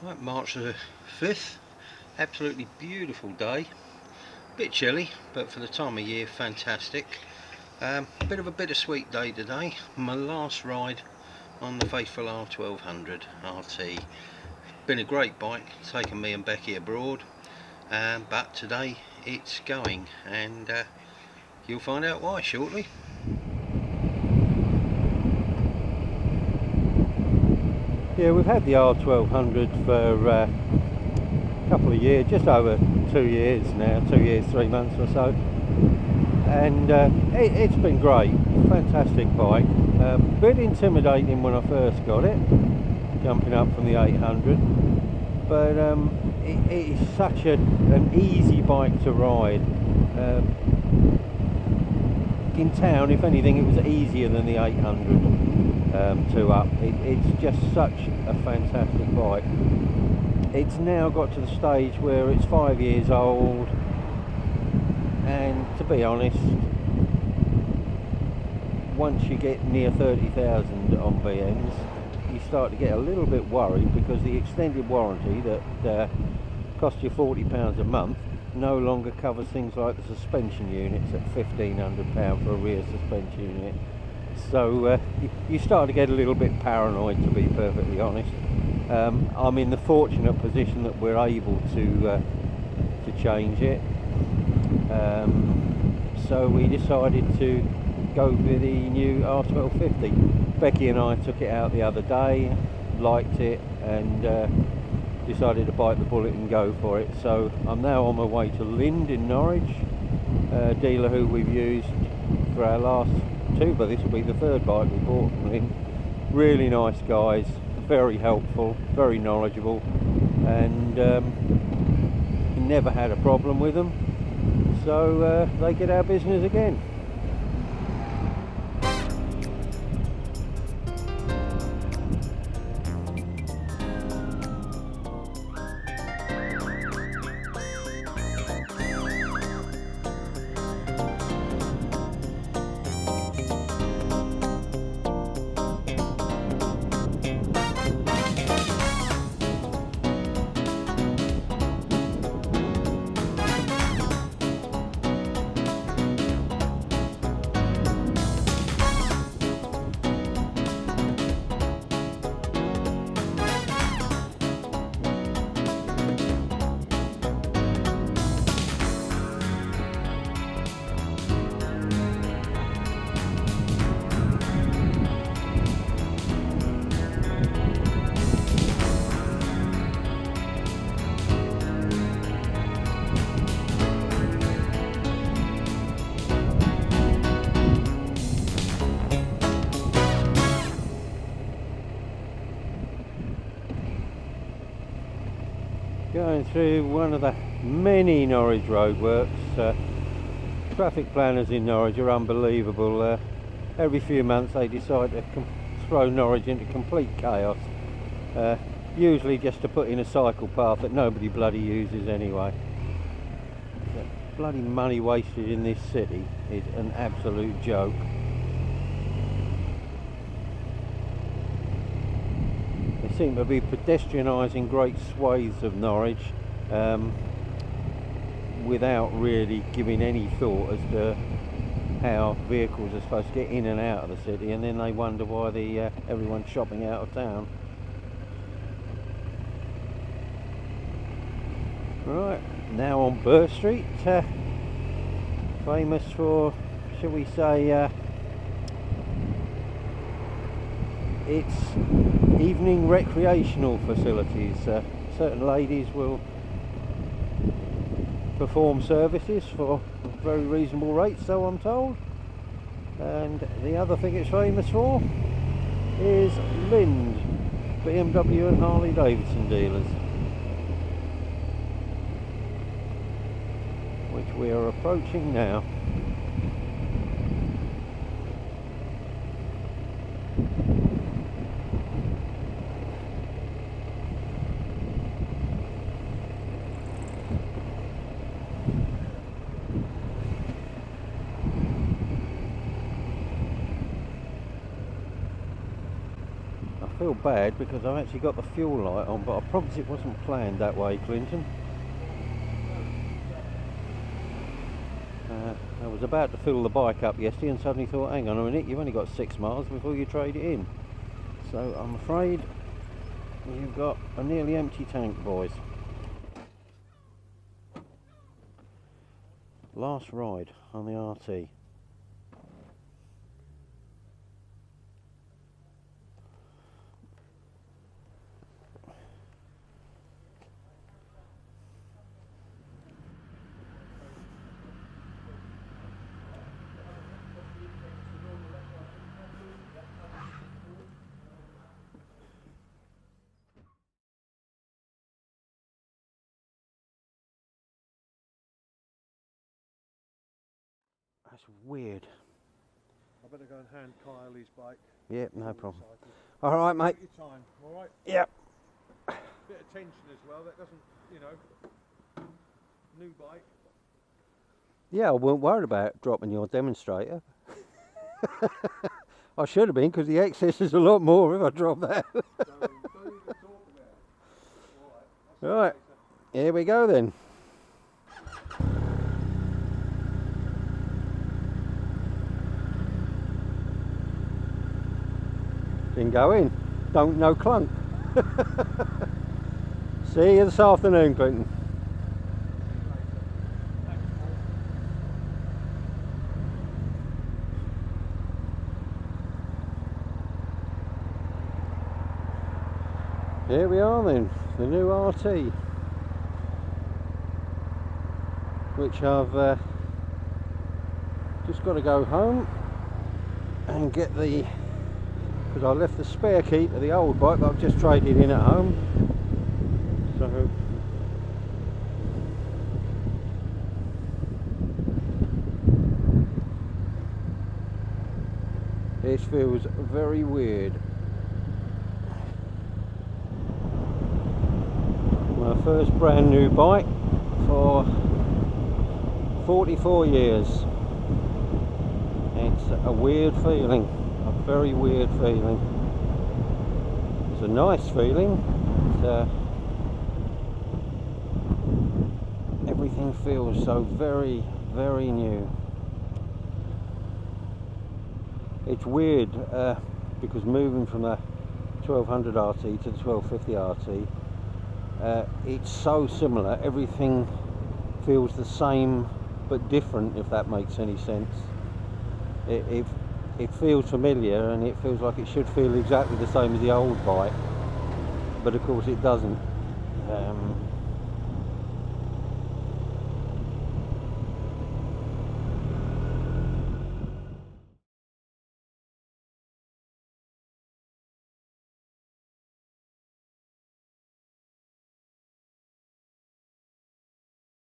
Right, March the 5th, absolutely beautiful day. Bit chilly, but for the time of year, fantastic. Bit of a bittersweet day today. My last ride on the faithful R1200RT. Been a great bike, taken me and Becky abroad, but today it's going, and you'll find out why shortly. Yeah, we've had the R1200 for a couple of years, just over 2 years now, 2 years, 3 months or so, and it's been great, fantastic bike. A bit intimidating when I first got it, jumping up from the 800, but it is such an easy bike to ride. In town, if anything, it was easier than the 800 to up. It's just such a fantastic bike. It's now got to the stage where it's 5 years old, and to be honest, once you get near 30,000 on BMs, you start to get a little bit worried, because the extended warranty that costs you £40 a month no longer covers things like the suspension units at £1,500 for a rear suspension unit. So you start to get a little bit paranoid, to be perfectly honest. I'm in the fortunate position that we're able to change it. So we decided to go with the new R1250. Becky and I took it out the other day, liked it, and decided to bite the bullet and go for it. So I'm now on my way to Lind in Norwich, a dealer who we've used for our last two, but this will be the third bike we bought from Lind. Really nice guys, very helpful, very knowledgeable, and never had a problem with them. So they get our business again. Going through one of the many Norwich roadworks. Traffic planners in Norwich are unbelievable. Every few months they decide to throw Norwich into complete chaos. Usually just to put in a cycle path that nobody bloody uses anyway. The bloody money wasted in this city is an absolute joke. They seem to be pedestrianising great swathes of Norwich without really giving any thought as to how vehicles are supposed to get in and out of the city, and then they wonder why everyone's shopping out of town. Right, now on Burr Street, famous for, shall we say, its evening recreational facilities. Certain ladies will perform services for very reasonable rates, so I'm told. And the other thing it's famous for is Lind, BMW and Harley Davidson dealers, which we are approaching now. feel bad because I've actually got the fuel light on, but I promise it wasn't planned that way, Clinton. I was about to fill the bike up yesterday and suddenly thought, hang on a minute, you've only got 6 miles before you trade it in. So I'm afraid you've got a nearly empty tank, boys. Last ride on the RT. That's weird. I better go and hand Kyle his bike. Yep, no problem. Alright, mate. Take your time, alright? Yep. Bit of tension as well, that doesn't, you know, new bike. Yeah, I weren't worried about dropping your demonstrator. I should have been, because the excess is a lot more if I drop that. Don't even talk about it. Alright, here we go then. Didn't go in. Don't no clunk. See you this afternoon, Clinton. Here we are then, the new RT, which I've just got to go home and get the, because I left the spare key to the old bike that I've just traded in at home. So this feels very weird. My first brand new bike for 44 years. It's a weird feeling, a very weird feeling. It's a nice feeling. Everything feels so very, very new. It's weird because moving from the 1200RT to the 1250RT, it's so similar. Everything feels the same but different, if that makes any sense. It feels familiar, and it feels like it should feel exactly the same as the old bike, but of course it doesn't.